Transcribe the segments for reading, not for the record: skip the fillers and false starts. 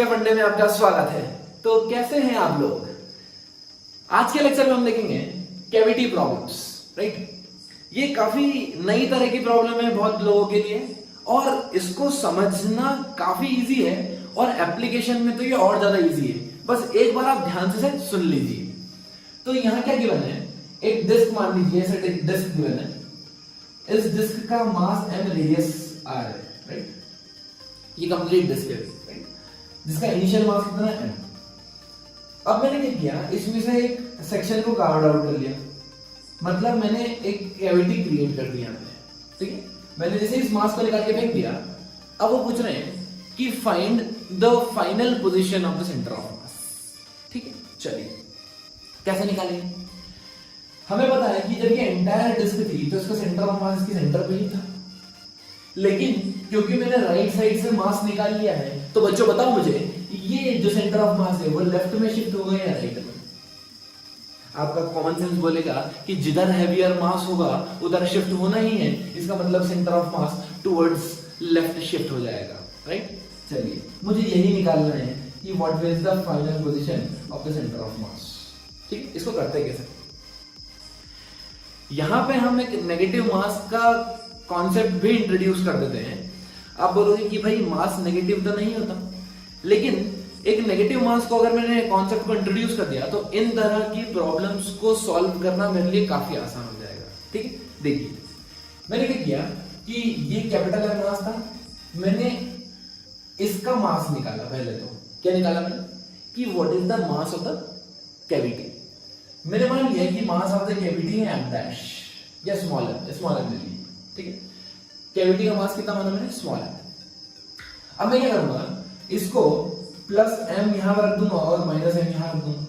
के फंडे में आपका स्वागत है। तो कैसे हैं आप लोग? आज के लेक्चर में हम देखेंगे कैविटी प्रॉब्लम्स, राइट। ये काफी नई तरह की प्रॉब्लम है बहुत लोगों के लिए और इसको समझना काफी इजी है और एप्लीकेशन में तो ये और ज्यादा इजी है। बस एक बार आप ध्यान से सुन लीजिए। तो यहाँ क्या गिवन है, एक डिस्क मान लीजिए, ऐसे एक डिस्क गिवन है। इस डिस्क का मास m रेडियस r है, राइट। ये कंप्लीट डिस्क है, राइट, जिसका इनिशियल मास कितना है m। अब मैंने क्या किया, इसमें से एक सेक्शन को कार्व आउट कर लिया, मतलब मैंने एक कैविटी क्रिएट कर दिया, ठीक है। मैंने जैसे इस मास को निकाल के फेंक दिया। अब वो पूछ रहे हैं कि find the final position of the centre of मास, ठीक है। चलिए कैसे निकालेंगे? हमें पता है कि जब ये एंटायर डिस्क थी तो इसका सेंटर ऑफ मास इसके सेंटर पे ही था, लेकिन क्योंकि मैंने राइट साइड से मास निकाल लिया है तो बच्चों बताओ मुझे, ये जो सेंटर ऑफ मास है वो लेफ्ट में शिफ्ट हो गया या राइट में? आपका कॉमन सेंस बोलेगा कि जिधर हैवियर मास होगा उधर शिफ्ट होना ही है, इसका मतलब centre of mass towards left shift हो जाएगा, राइट। चलिए मुझे यही निकालना है कि what is the final position of the centre of मास, ठीक। इसको करते हैं कैसे? यहां पे हम एक नेगेटिव मास का कॉन्सेप्ट भी इंट्रोड्यूस कर देते हैं। आप बोलोगे कि भाई मास नेगेटिव तो नहीं होता, लेकिन एक नेगेटिव मास को अगर मैंने कॉन्सेप्ट को इंट्रोड्यूस कर दिया तो इन तरह की प्रॉब्लम्स को सॉल्व करना मेरे लिए काफी आसान हो जाएगा, ठीक है। देखिए मैंने क्या किया कि ये कैपिटल M मास था, मैंने इसका मास निकाला। पहले तो क्या निकाला मैंने कि what is the mass of the cavity. मैंने मान लिया कि मास ऑफ द कैविटी है m डैश या स्मॉल m ले लीजिए, ठीक है। कैविटी का मास कितना माना मैंने? Small m। अब मैं क्या करूंगा, इसको प्लस m यहां पर रख दूंगा और माइनस m यहां रख दूंगा।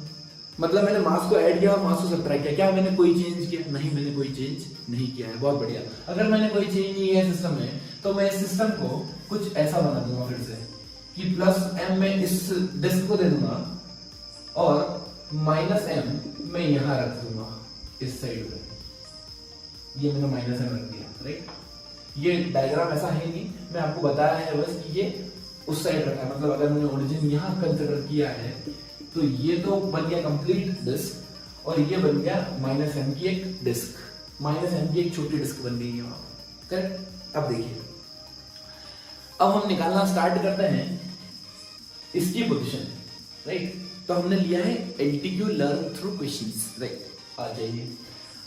मतलब मैंने मास को ऐड किया और मास को सब्ट्रैक्ट किया। क्या मैंने कोई चेंज किया? नहीं, मैंने कोई चेंज नहीं किया है। बहुत बढ़िया। अगर मैंने कोई चेंज नहीं किया सिस्टम में तो मैं इस सिस्टम को कुछ ऐसा बना दूंगा फिर से कि प्लस m मैं इस डिस्क को दे दूंगा और माइनस m मैं यहां रख दूंगा इस साइड पे। ये मैंने माइनस m रख दिया, राइट। ये डायग्राम ऐसा है नहीं, मैं आपको बताया है बस कि ये उस साइड रखा है। मतलब अगर मैंने ओरिजिन यहां कंसीडर किया है तो ये तो बन गया कंप्लीट डिस्क और ये बन गया माइनस m की एक डिस्क, माइनस m की एक छोटी डिस्क बन गई है वहां, करेक्ट। अब देखिए, अब हम निकालना स्टार्ट करते हैं इसकी पोजीशन, राइट। तो हमने लिया है एलटीक्यू लर्न थ्रू क्वेश्चंस, राइट। आ जाइए,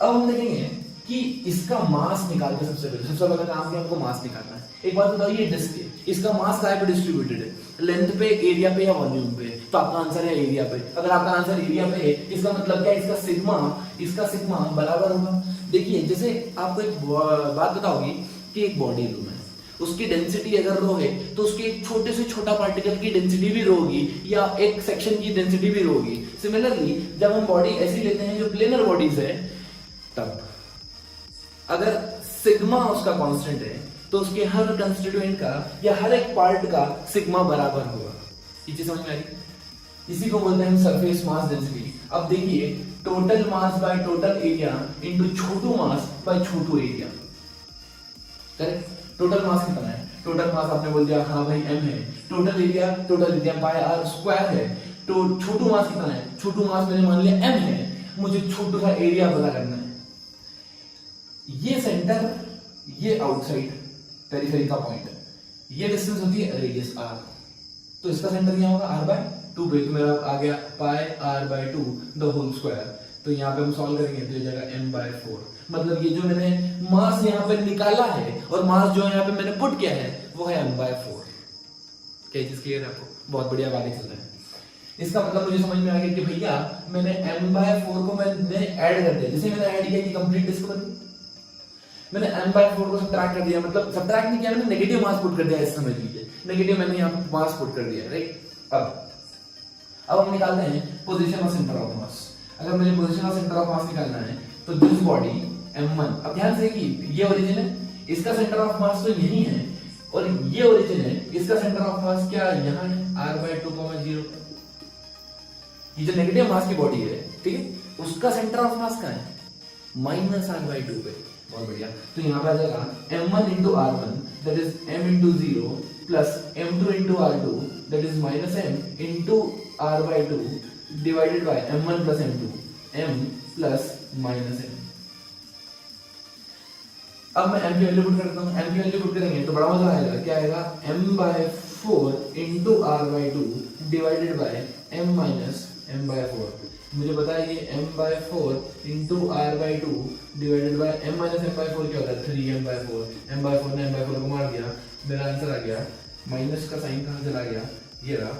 अब हम देखेंगे कि इसका मास निकाल के सबसे पहले काम है हमको मास निकालना है। एक बात बताओ, ये डिस्क है, इसका मास कहाँ पे डिस्ट्रीब्यूटेड है? लेंथ पे, एरिया पे या वॉल्यूम पे? तो आपका आंसर है एरिया पे। अगर आपका आंसर एरिया पे है, इसका मतलब क्या? इसका सिग्मा बराबर होगा। देखिए जैसे आपको एक बात बताओगी कि एक बॉडी रूम है, उसकी डेंसिटी अगर रो है तो उसके एक छोटे से छोटा पार्टिकल की डेंसिटी भी रो होगी या एक सेक्शन की डेंसिटी भी रो होगी। सिमिलरली जब हम बॉडी ऐसी लेते हैं जो प्लेनर बॉडीज है, तब अगर सिग्मा उसका कांस्टेंट है तो उसके हर कंस्टिट्यूएंट का या हर एक पार्ट का सिग्मा बराबर होगा। ये चीज समझ में आ रही? इसी को बोलते हैं सरफेस मास डेंसिटी। अब देखिए, total mass by total area into Chhotu mass by Chhotu area, correct. Total mass कितना है? टोटल मास आपने बोल दिया हाँ भाई m है। Total area bye r square है। तो छोटू मास कितना है? छोटू मास मैंने मान लिया m है, मुझे छोटू का एरिया पता करना है। ये सेंटर, ये आउटसाइड पेरिफेरी का पॉइंट, ये डिस्टेंस होती है रेडियस r। तो इसका सेंटर क्या होगा? r बाय 2 पे। तो मेरा आ गया pi r by 2 the whole square. तो यहाँ पे हम सॉल्व करेंगे तो ये जाएगा m बाय 4। मतलब ये जो मैंने मास यहाँ पे निकाला है और मास जो यहाँ पे मैंने पुट किया है वो है m बाय 4। क्या चीज क्लियर है आपको? बहुत बढ़िया बात चल रहा है। इसका मतलब मुझे समझ में आ गया कि भैया मैंने m बाय 4 को मैंने ऐड कर दिया। जैसे मैंने ऐड किया कि कंप्लीट डिस्क बनी, मैंने m बाय 4 को सब्ट्रैक्ट कर दिया। मतलब सब्ट्रैक्ट नहीं किया, मैंने नेगेटिव मास पुट कर दिया। इस समझ लीजिए, नेगेटिव मैंने यहाँ पे मास पुट कर दिया, राइट। अब हम निकालते हैं पोजीशन ऑफ सेंटर ऑफ मास। अगर मुझे पोजीशन ऑफ सेंटर ऑफ मास निकालना है तो दिस बॉडी m1, अब ध्यान से कि ये ओरिजिन है, इसका सेंटर ऑफ मास तो यही है और ये ओरिजिन है, इसका सेंटर ऑफ मास क्या यहाँ है? r by 2, 0। ये जो नेगेटिव मास की बॉडी है, ठीक है, उसका सेंटर ऑफ मास कहाँ है? माइनस r बाय 2 पे। बहुत बढ़िया। तो यहाँ पे आ जाएगा m1 into r1 that is m into 0 plus m2 into r2 that is minus M into R by two divided by m1 plus m2, m plus minus m। अब मैं m की वैल्यू पुट करता हूँ, m की value put करेंगे तो बड़ा मजा आएगा। क्या आएगा? m/4 into R by two divided by m minus m/4। मुझे पता है ये m/4 into R by two divided by m minus m/4 क्या होता है? 3m/4। m/4 ने m/4 को मार दिया, मेरा आंसर आ गया। माइनस का साइन कहाँ चला गया? ये रहा,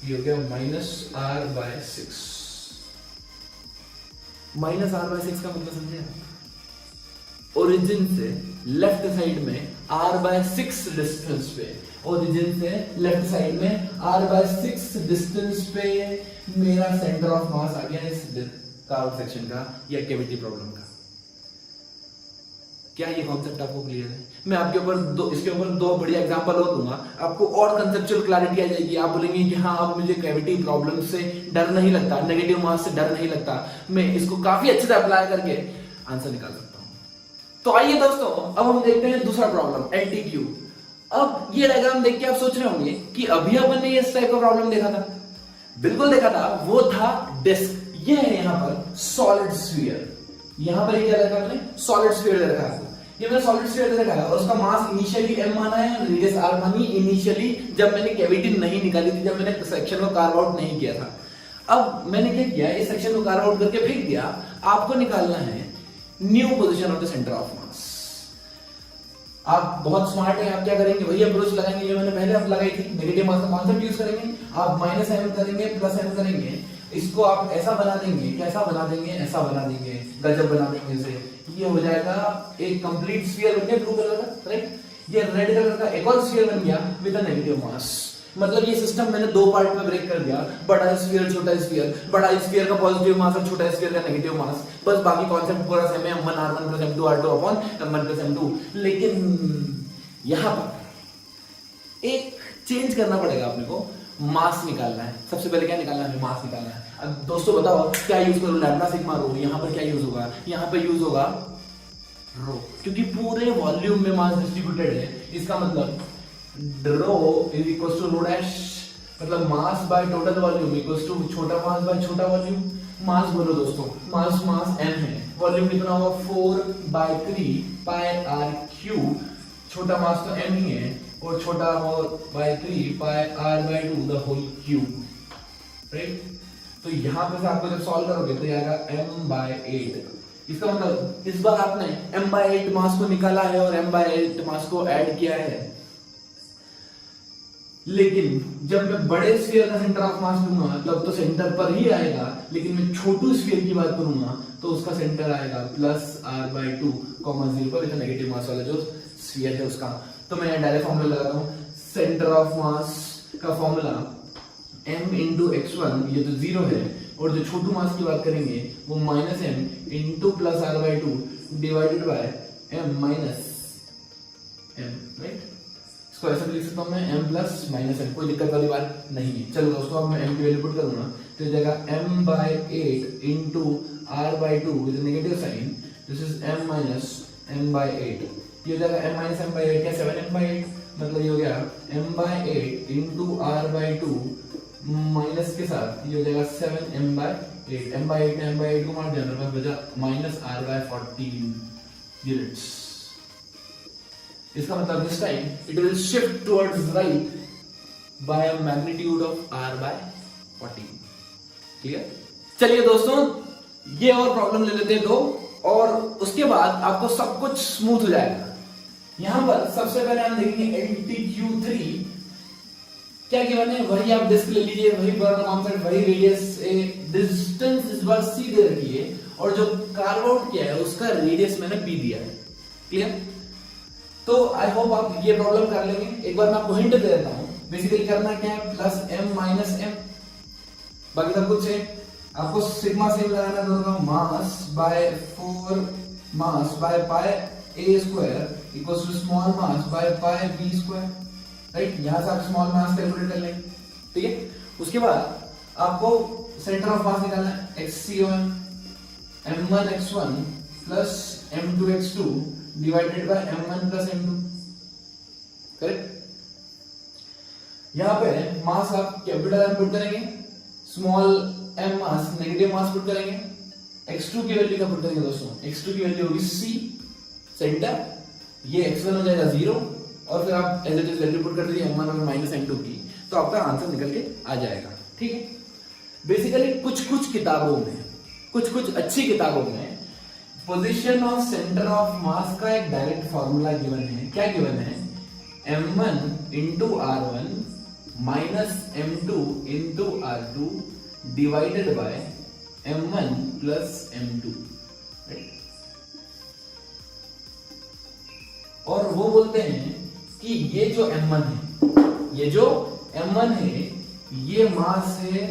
ये हो गया माइनस r/6। माइनस r/6 का मतलब समझे? ओरिजिन से लेफ्ट साइड में r/6 डिस्टेंस पे, ओरिजिन से लेफ्ट साइड में r/6 डिस्टेंस पे मेरा सेंटर ऑफ मास आ गया इस कर्व सेक्शन का या कैविटी प्रॉब्लम का। क्या ये कॉन्सेप्ट आपको क्लियर है? मैं आपके ऊपर इसके ऊपर दो बढ़िया एग्जांपल और दूंगा, आपको और कंसेप्चुअल क्लैरिटी आ जाएगी। आप बोलेंगे कि हाँ अब मुझे कैविटी प्रॉब्लम से डर नहीं लगता, नेगेटिव मास से डर नहीं लगता, मैं इसको काफी अच्छे से अप्लाई करके आंसर निकाल सकता हूं। तो आइए दोस्तों, अब हम देखते हैं दूसरा प्रॉब्लम, LTQ। अब ये डायग्राम देख के आप सोच रहे होंगे कि अभी अपन ने इस टाइप का प्रॉब्लम देखा था। बिल्कुल देखा था, वो था डिस्क। ये है यहाँ पर सॉलिड स्फीयर, यहाँ पर क्या रखा आपने? सॉलिड स्फीयर रखा है। ये मैंने सॉलिड स्फीयर रखा है और उसका मास इनिशियली m माना है, रेडियस r मानी इनिशियली जब मैंने कैविटी नहीं निकाली थी, जब मैंने सेक्शन को कार्व आउट नहीं किया था। अब मैंने क्या किया, इस सेक्शन को कार्व आउट करके फेंक दिया। आपको निकालना है new position of the centre of मास। आप बहुत स्मार्ट हैं, आप क्या करेंगे? वही अप्रोच लगाएंगे जो मैंने पहले आप लगाई थी, नेगेटिव मास का कॉन्सेप्ट यूज करेंगे। आप माइनस m करेंगे, प्लस m करेंगे, इसको आप ऐसा बना देंगे, कैसा बना देंगे? ऐसा बना देंगे, गजब बना देंगे इसे। ये हो जाएगा एक कंप्लीट स्फीयर बन गया ब्लू कलर का, राइट? ये रेड कलर का एक और स्फीयर बन गया विद अ नेगेटिव मास। मतलब ये सिस्टम मैंने दो पार्ट में ब्रेक कर दिया, बड़ा स्फीयर छोटा स्फीयर, बड़ा स्फीयर का पॉजिटिव मास और छोटा स्फीयर का नेगेटिव मास। बस बाकी कॉन्सेप्ट पूरा सेम है, m1r1 + m2 r2 upon m1 + m2। लेकिन यहां पर एक चेंज करना पड़ेगा अपने को, मास निकालना है। सबसे पहले क्या निकालना है? मास निकालना है। अब दोस्तों बताओ क्या यूज करूं? लैम्डा सिग्मा रो। यहाँ पर क्या यूज होगा? यहाँ पे यूज होगा रो, क्योंकि पूरे वॉल्यूम में मास डिस्ट्रीब्यूटेड है। इसका मतलब rho is equal to rho dash, मतलब mass by total volume equal to छोटा मास बाय छोटा वॉल्यूम। मास बोलो दोस्तों, मास m है, वॉल्यूम कितना होगा? 4/3 पाई r3। छोटा मास तो m ही है और छोटा by 3 pi r/2 the whole cube, right? तो यहां पे से आपको जब सॉल्व करोगे तो आएगा m/8। इसका मतलब इस बार आपने m/8 मास को निकाला है और m/8 मास को ऐड किया है। लेकिन जब मैं बड़े स्फीयर का सेंटर ऑफ मास लूंगा तब तो सेंटर पर ही आएगा, लेकिन मैं छोटू स्फीयर की बात करूंगा तो उसका सेंटर आएगा प्लस r/2, 0 पर, नेगेटिव मास वाला जो स्फीयर है उसका। तो मैं डायरेक्ट फॉर्मूला लगाता हूं, सेंटर ऑफ मास का फॉर्मूला m इंटू x1, ये तो 0 है, और जो छोटू मास की बात करेंगे वो minus m into plus r/2 divided by m minus m, right? इसको ऐसे भी लिख सकता हूं मैं, m प्लस माइनस m, कोई दिक्कत वाली बात नहीं है। चलो दोस्तों, अब मैं m की वैल्यू पुट करूंगा तो ये जाएगा m/8 into r/2 with negative sign, this is m minus m/8। ये हो जाएगा m माइनस m/8 क्या 7m/8, मतलब ये हो गया m/8 इंटू r/2 माइनस के साथ ये हो जाएगा 7m/8। m/8 ने m/8 को मार दिया, मेरे पास बचा माइनस r/14 यूनिट्स। इसका मतलब this time it will shift towards right by a magnitude of r/14। Clear? चलिए दोस्तों, ये और प्रॉब्लम ले लेते हैं दो, और उसके बाद आपको सब कुछ स्मूथ हो जाएगा। यहां पर सबसे पहले हम देखेंगे LTQ3 क्या गिवन है, वही आप डिस्क ले लीजिए, वही बर्नर कॉन्सेप्ट, वही रेडियस, डिस्टेंस इस बार c दे रखी है और जो कार्व आउट किया है उसका रेडियस मैंने b दिया है। क्लियर? तो आई होप आप ये प्रॉब्लम कर लेंगे। एक बार मैं आपको हिंट दे देता हूं, बेसिकली करना क्या है, प्लस m माइनस m, बाकी सब कुछ है। आपको सिग्मा सेम लगाना होगा, mass by 4 mass by pi a square equals to small mass by pi b square, right? यहां से आप स्मॉल मास कैलकुलेट कर लेंगे, ठीक है? उसके बाद आपको सेंटर ऑफ मास निकालना है, xc1 m1x1 plus m2x2 divided by m1 plus m2, correct? यहाँ पे मास आप कैपिटल एम पुट करेंगे, स्मॉल एम मास नेगेटिव मास पुट करेंगे, x2 की वैल्यू क्या पुट करेंगे दोस्तों, x2 की वैल्यू होगी c सेंटर, ये x1 हो जाएगा 0 और फिर आप as it is value put कर दीजिए m1 और माइनस m2 की, तो आपका आंसर निकल के आ जाएगा। ठीक है, बेसिकली कुछ किताबों में, कुछ अच्छी किताबों में पोजीशन ऑफ सेंटर ऑफ मास का एक डायरेक्ट फॉर्मूला गिवन है। क्या गिवन है, m1 into r1 minus m2 into r2 divided by m1 plus m2, right. और वो बोलते हैं कि ये जो m1 है, ये जो m1 है, ये मास है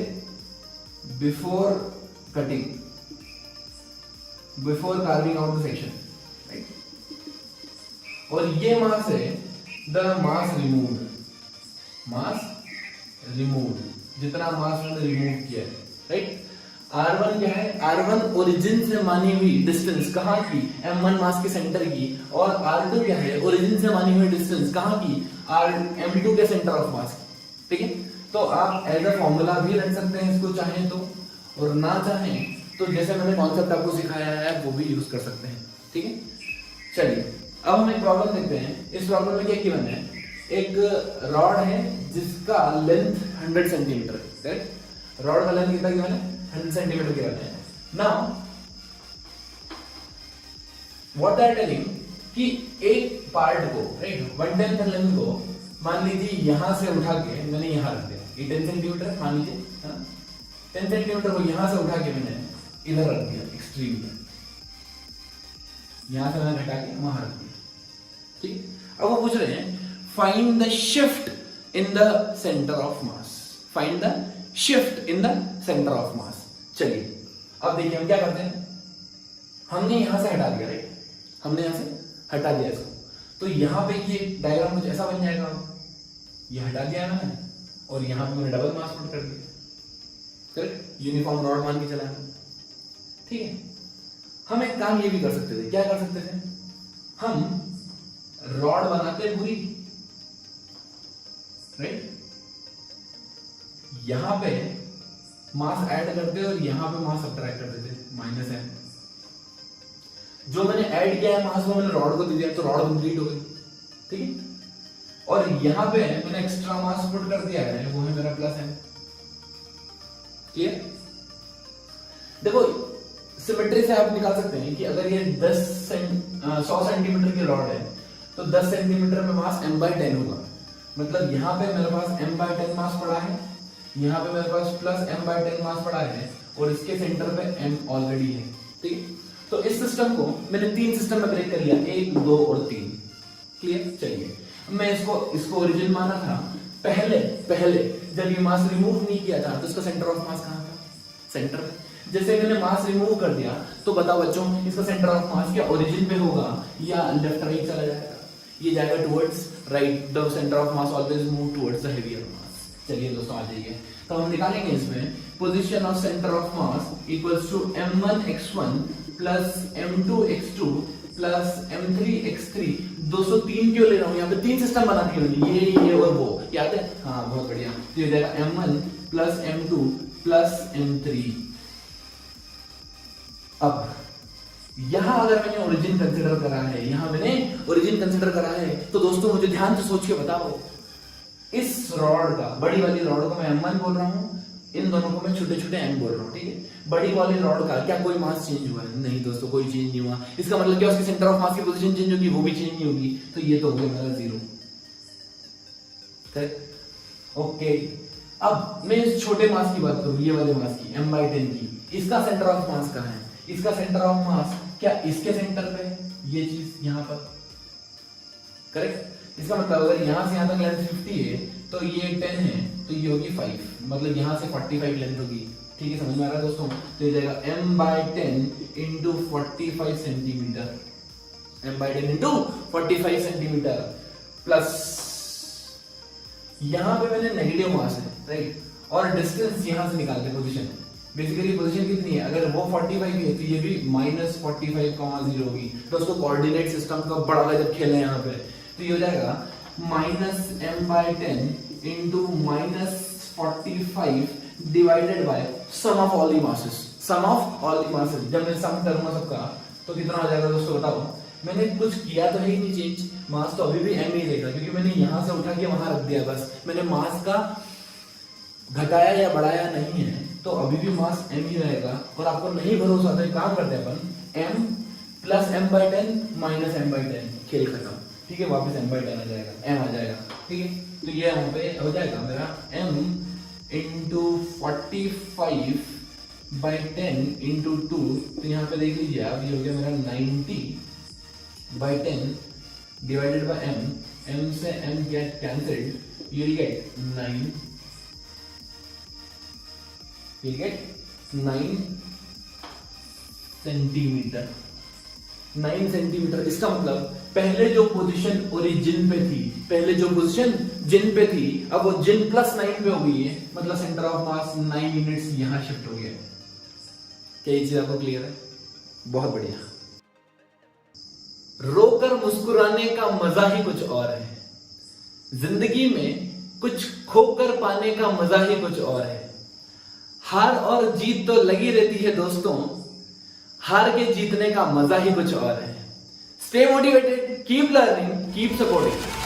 before cutting, before carving out the section, right. और ये मास है the mass removed, mass removed, जितना मास हमने रिमूव किया है, राइट। R1 क्या है, R1 ओरिजिन से मानी हुई डिस्टेंस, कहां की, M1 मास के सेंटर की, और R2 क्या है, ओरिजिन से मानी हुई डिस्टेंस कहां की, M2 के सेंटर ऑफ मास की। ठीक है, तो आप एज अ फॉर्मूला भी रख सकते हैं इसको चाहें तो, और ना चाहें तो जैसे मैंने कॉन्सेप्ट आपको सिखाया है वो भी यूज कर सकते हैं। ठीक है, चलिए अब हम एक प्रॉब्लम देखते हैं। इस प्रॉब्लम में क्या गिवन है, एक रॉड है जिसका लेंथ 100 सेंटीमीटर है, करेक्ट। रॉड का लेंथ कितना गिवन है, 100 सेंटीमीटर गिवन है। Now what they are telling कि एक पार्ट को, राइट, 1/10 लेंथ को मान लीजिए यहां से उठा के मैंने यहां रख दिया, ये 10 सेंटीमीटर मान लीजिए, 10 सेंटीमीटर को यहां से उठा के मैंने इधर रख दिया एक्सट्रीम में, यहां से मैंने हटा के वहां रख दिया। ठीक, अब वो पूछ रहे हैं find the shift in the centre of mass, find the shift in the centre of मास। चलिए अब देखिए हम क्या करते हैं, हमने यहां से हटा दिया, राइट, हमने यहां से हटा दिया इसको, तो यहां पे ये डायग्राम कुछ ऐसा बन जाएगा, ये हटा दिया ना मैंने, और यहां पे मैंने डबल मास पुट कर दिया, करेक्ट, यूनिफॉर्म रॉड मान के चला। ठीक है, हम एक काम ये भी कर सकते थे, क्या कर सकते थे, हम रॉड बनाते पूरी, राइट, यहां पे मास ऐड करते और यहां पे मास सब्ट्रैक्ट करते थे, माइनस m। जो मैंने ऐड किया है मास वो मैंने रॉड को दे दिया, तो रॉड कंप्लीट हो गई। ठीक है, और यहां पे मैंने एक्स्ट्रा मास पुट कर दिया है, वो है मेरा प्लस m। क्लियर, देखो सिमेट्री से आप निकाल सकते हैं कि अगर ये 100 सेंटीमीटर की रॉड है तो 10 सेंटीमीटर में मास m/10 होगा, मतलब यहाँ पे मेरे पास m/10 मास पड़ा है, यहाँ पे मेरे पास प्लस m/10 मास पड़ा है, और इसके सेंटर पे m ऑलरेडी है। ठीक है, तो इस सिस्टम को मैंने 3 सिस्टम में ब्रेक कर लिया, 1, 2 और 3। क्लियर, चलिए मैं इसको ओरिजिन माना था, पहले जब ये मास रिमूव नहीं किया था तो इसका सेंटर ऑफ मास कहाँ था, सेंटर पे। जैसे मैंने मास रिमूव कर दिया तो बताओ बच्चों इसका सेंटर ऑफ मास क्या ओरिजिन पे होगा या लेफ्ट राइट चला जाएगा, ये जाएगा towards right, the centre of mass always move towards the heavier mass. चलिए दोस्तों आ जाइए, तो हम निकालेंगे इसमें position of centre of mass equals to m1x1 plus m2x2 plus m3x3। 203 क्यों ले रहा हूं, यहाँ पे 3 सिस्टम बना दिए, ये और वो, याद है, हाँ बहुत बढ़िया। तो ये जाएगा m1 plus m2 plus m3। अब यहां अगर मैंने ओरिजिन कंसीडर करा है, यहां मैंने ओरिजिन कंसीडर करा है, तो दोस्तों मुझे ध्यान से सोच के बताओ, इस रॉड का, बड़ी वाली रॉड को मैं m1 बोल रहा हूं, इन दोनों को मैं छोटे छोटे m बोल रहा हूं। ठीक है, बड़ी वाली रॉड का क्या कोई मास चेंज हुआ है, नहीं दोस्तों कोई चेंज नहीं हुआ। इसका मतलब क्या उसके सेंटर ऑफ मास की पोजीशन चेंज होगी, वो भी चेंज नहीं होगी, तो ये तो हो गया मेरा 0। Correct, okay. अब मैं इस छोटे मास की बात करूं, ये वाले मास की, m/10 की, इसका सेंटर ऑफ मास कहां है, इसका सेंटर ऑफ मास क्या इसके सेंटर पे, ये चीज यहां पर, करेक्ट। इसका मतलब अगर यहां से यहां तक लेंथ 50 है तो ये 10 है, तो ये होगी 5, मतलब यहां से 45 लेंथ होगी। ठीक है, समझ में आ रहा है दोस्तों, तो ये जाएगा m/10 into 45 centimetre, m/10 into 45 centimetre plus यहां पे मैंने नेगेटिव मास है, राइट, और डिस्टेंस यहां से निकालते पोजीशन, बेसिकली पोजीशन कितनी है, अगर वो 45 है तो ये भी -45,0 होगी। दोस्तों कोऑर्डिनेट सिस्टम का बड़ा गजब खेल है यहाँ पे, तो ये हो जाएगा -m/10 into -45 divided by sum of all the masses. Sum of all the masses जब मैं सम करूंगा सबका तो कितना आ जाएगा दोस्तों बताओ। मैंने कुछ किया तो है ही नहीं चेंज, मास तो अभी भी m ही रहेगा क्योंकि मैंने यहां से उठा के वहां रख दिया, बस मैंने मास का घटाया या बढ़ाया नहीं है, तो अभी भी मास m ही रहेगा। और आपको नहीं भरोसा तो एक काम करते हैं अपन, m + m/10 - m/10, खेल खत्म। ठीक है, वापस m/10 आ जाएगा, m आ जाएगा। ठीक है, तो ये यहाँ पे हो जाएगा मेरा m × 45/10 × 2, तो यहाँ पे देख लीजिए आप, ये हो गया मेरा 90/10 डिवाइडेड बाय m से m gate cancelled, you will get 9, you will get 9 centimetre. 9 centimetre, इसका मतलब पहले जो पोजीशन ओरिजिन पे थी, पहले जो पोजीशन जिन पे थी, अब वो जिन +9 पे हो गई है, मतलब सेंटर ऑफ मास 9 यूनिट्स यहां शिफ्ट हो गया। क्या ये चीज आपको क्लियर है? बहुत बढ़िया। रोकर मुस्कुराने का मजा ही कुछ और है, जिंदगी में कुछ खोकर पाने का मजा ही कुछ और है। हार और जीत तो लगी रहती है दोस्तों, हार के जीतने का मजा ही कुछ और है। Stay motivated, keep learning, keep supporting.